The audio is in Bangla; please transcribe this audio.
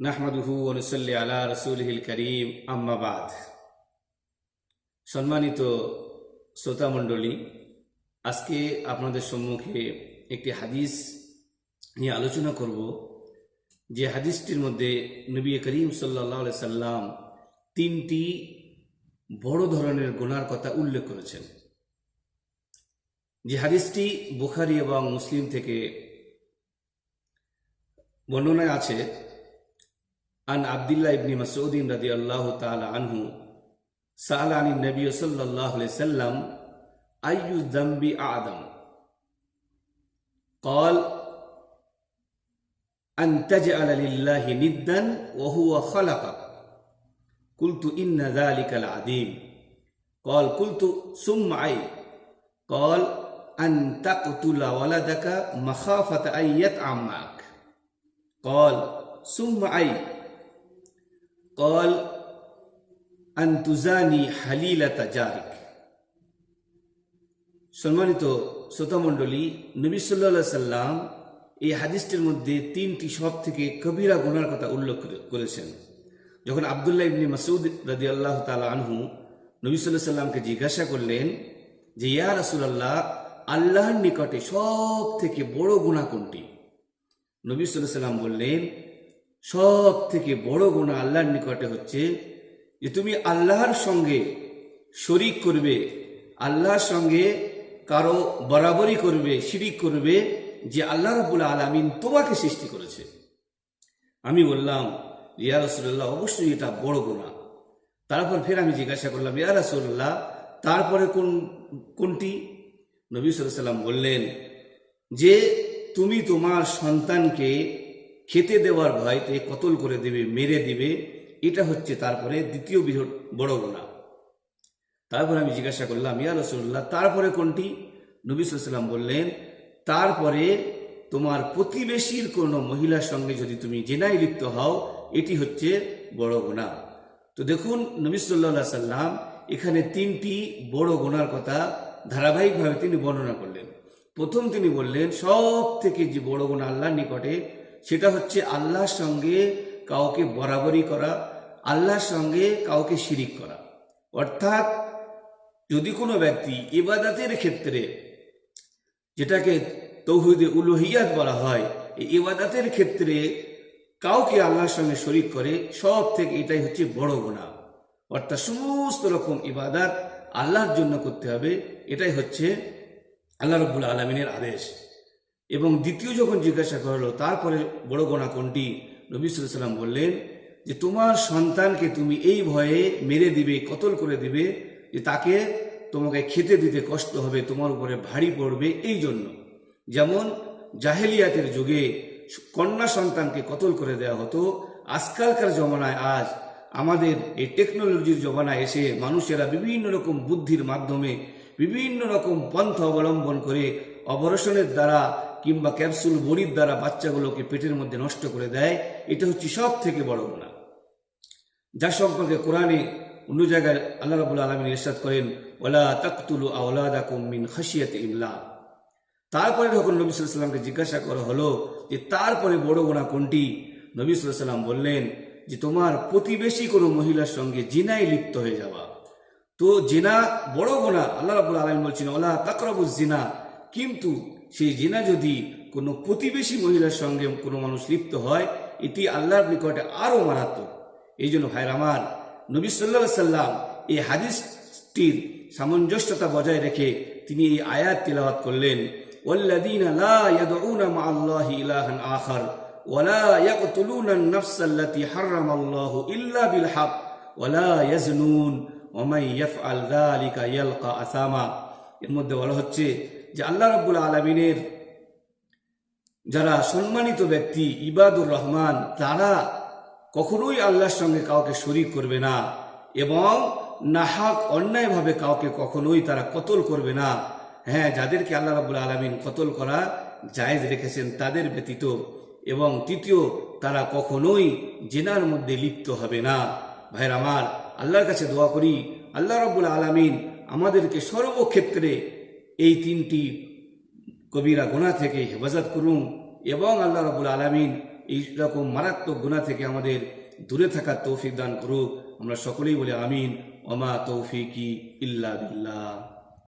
নাহমাদুহু ওয়া নুসাল্লি আলা রাসূলিহিল কারীম, আম্মা বাদ। সম্মানিত শ্রোতা মণ্ডলী, আজকে আপনাদের সম্মুখে একটি হাদিস নিয়ে আলোচনা করব, যে হাদিসটির মধ্যে নবী করিম সাল্লাল্লাহু আলাইহি সাল্লাম তিনটি বড় ধরনের গুনার কথা উল্লেখ করেছেন। যে হাদিসটি বুখারী এবং মুসলিম থেকে বর্ণনায় আছে। আন আব্দুল্লাহ ইবনে মাসউদ রাদিয়াল্লাহু তাআলা আনহু সাআলা আনিন নবী সাল্লাল্লাহু আলাইহি সাল্লাম আইয়ু যামবি আ'যাম قال أن تجعل لله ندا وهو خلقك قلت إن ذلك العظيم قال قلت ثم أي قال أن تقتل ولدك مخافة أن يطعم معك قال ثم أي قال أن تزاني حليلة جارك। সম্মানিত শ্রোতামণ্ডলী, নবী সাল্লাল্লাহু আলাইহি সাল্লাম এই হাদিসটির মধ্যে তিনটি সব থেকে কবিরা গুনার কথা উল্লেখ করেছেন। যখন আব্দুল্লাহ ইবনে মাসউদ রাদিয়াল্লাহু তাআলা আনহু নবী সাল্লাল্লাহু আলাইহি সাল্লামকে জিজ্ঞাসা করলেন যে, ইয়া রাসূলুল্লাহ, আল্লাহর নিকটে সব থেকে বড় গুনাহ কোনটি? নবী সাল্লাল্লাহু আলাইহি সাল্লাম বললেন, সব থেকে বড় গুনাহ আল্লাহর নিকটে হচ্ছে যে তুমি আল্লাহর সঙ্গে শরীক করবে, আল্লাহর সঙ্গে কারো বরাবরি করবে, শিরিক করবে, যে আল্লাহ রাব্বুল আলামিন তোমাকে সৃষ্টি করেছে। আমি বললাম, ইয়া রাসূলুল্লাহ, অবশ্যই এটা বড় গুনাহ। তারপর ফের আমি জিজ্ঞাসা করলাম, ইয়া রাসূলুল্লাহ, তারপরে কোনটি? নবী সাল্লাল্লাহু আলাইহি সাল্লাম বললেন যে তুমি তোমার সন্তানকে খেতে দেওয়ার ভয়তে কতল করে দেবে, মেরে দিবে, এটা হচ্ছে তারপরে দ্বিতীয় বড় গুনাহ। তারপরে আমি জিজ্ঞাসা করলাম, ইয়া রাসূলুল্লাহ, তারপরে কোনটি? নবী সাল্লাল্লাহু আলাইহি সাল্লাম বললেন, তারপরে তোমার প্রতিবেশীর কোনো মহিলার সঙ্গে যদি তুমি জিনায় লিপ্ত হও, এটি হচ্ছে বড় গুনাহ। তো দেখুন, নবী সাল্লাল্লাহু আলাইহি সাল্লাম এখানে তিনটি বড় গুনার কথা ধারাবাহিকভাবে তিনি বর্ণনা করলেন। প্রথম তিনি বললেন, সব থেকে যে বড় গুনাহ আল্লাহর নিকটে, সেটা হচ্ছে আল্লাহর সঙ্গে কাউকে বরাবরি করা, আল্লাহর সঙ্গে কাউকে শিরিক করা। অর্থাৎ যদি কোনো ব্যক্তি ইবাদতের ক্ষেত্রে, যেটাকে তাওহীদে উলুহিয়াত বলা হয়, এই ইবাদতের ক্ষেত্রে কাউকে আল্লাহর সঙ্গে শরীক করে, সব থেকে এটাই হচ্ছে বড় গুনাহ। অর্থাৎ সমস্ত রকম ইবাদত আল্লাহর জন্য করতে হবে, এটাই হচ্ছে আল্লাহ রাব্বুল আলামিনের আদেশ। এবং দ্বিতীয় যখন জিজ্ঞাসা করা হলো তারপরে বড় গুনাহ কোনটি, নবী সাল্লাল্লাহু আলাইহি সাল্লাম বললেন যে তোমার সন্তানকে তুমি এই ভয়ে মেরে দিবে, কতল করে দিবে, যে তাকে তোমাকে খেতে দিতে কষ্ট হবে, তোমার উপরে ভারী পড়বে। এই জন্য যেমন জাহেলিয়াতের যুগে কন্যা সন্তানকে কতল করে দেওয়া হতো, আজকালকার জমানায়, আজ আমাদের এই টেকনোলজির জমানায় এসে মানুষেরা বিভিন্ন রকম বুদ্ধির মাধ্যমে, বিভিন্ন রকম পন্থা অবলম্বন করে অপারেশনের দ্বারা কিংবা ক্যাপসুল বড়ির দ্বারা বাচ্চাগুলোকে পেটের মধ্যে নষ্ট করে দেয়। এটা হচ্ছে সব থেকে বড় গুনাহ, যার সম্পর্কে কোরআনে অন্য জায়গায় আল্লাহ রাব্বুল আলামিন ইরশাদ করেন, ওয়ালা তাকতুলু আওলাদাকুম মিন খাশিয়াতি ইমলাক। তারপরে যখন নবী সাল্লাল্লাহু আলাইহি সাল্লামকে জিজ্ঞাসা করা হলো যে তারপরে বড় গুনাহ কোনটি, নবী সাল্লাল্লাহু আলাইহি সাল্লাম বললেন যে তোমার প্রতিবেশী কোনো মহিলার সঙ্গে জিনায় লিপ্ত হয়ে যাওয়া। তো জিনা বড় গুনাহ, আল্লাহ রাব্বুল আলামিন বলছেন ওয়ালা তাকরাবুজ জিনা, কিন্তু সেই জিনা যদি কোনো প্রতিবেশী মহিলার সঙ্গে কোনো মানুষ লিপ্ত হয়, এটি আল্লাহর নিকটে আরো মারাত্মক। এই জন্য ভাইরা আমার, নবী সাল্লাল্লাহু আলাইহি সাল্লাম এই হাদিসটির সামঞ্জস্যতা বজায় রেখে তিনি এই আয়াত তিলাওয়াত করলেন, ওয়াল্লাযীনা লা ইয়াদউনা মা'আল্লাহি ইলাহান আখার ওয়ালা ইয়াকতুলুনা আন-নাফসাল্লাতী হারামাল্লাহু ইল্লা বিল হক ওয়ালা ইয়াজনুন ওয়া মান ইয়াফআল যালিকা ইয়ালকা আসামা। এর মধ্যে বলা হচ্ছে যে আল্লাহ রাব্বুল আলামিনের যারা সম্মানিত ব্যক্তি, ইবাদুর রহমান, তারা কখনোই আল্লাহর সঙ্গে কাউকে শরীক করবে না, এবং নাহাক অন্যায়ভাবে কাউকে কখনোই তারা কতল করবে না। হ্যাঁ, যাদেরকে আল্লাহ রাব্বুল আলামিন কতল করা জায়েজ রেখেছেন তাদের ব্যতীত। এবং তৃতীয়, তারা কখনোই জিনার মধ্যে লিপ্ত হবে না। ভাইরা আমার, আল্লাহর কাছে দোয়া করি, আল্লাহ রাব্বুল আলামিন আমাদেরকে সর্বক্ষেত্রে এই তিনটি কবিরা গুনাহ থেকে হেফাজত করুন, এবং আল্লাহ রাব্বুল আলামিন এই রকম মারাত্মক গুনাহ থেকে আমাদের দূরে থাকার তৌফিক দান করুক। আমরা সকলেই বলি আমিন। ওমা তৌফিকি ইল্লা বিল্লাহ।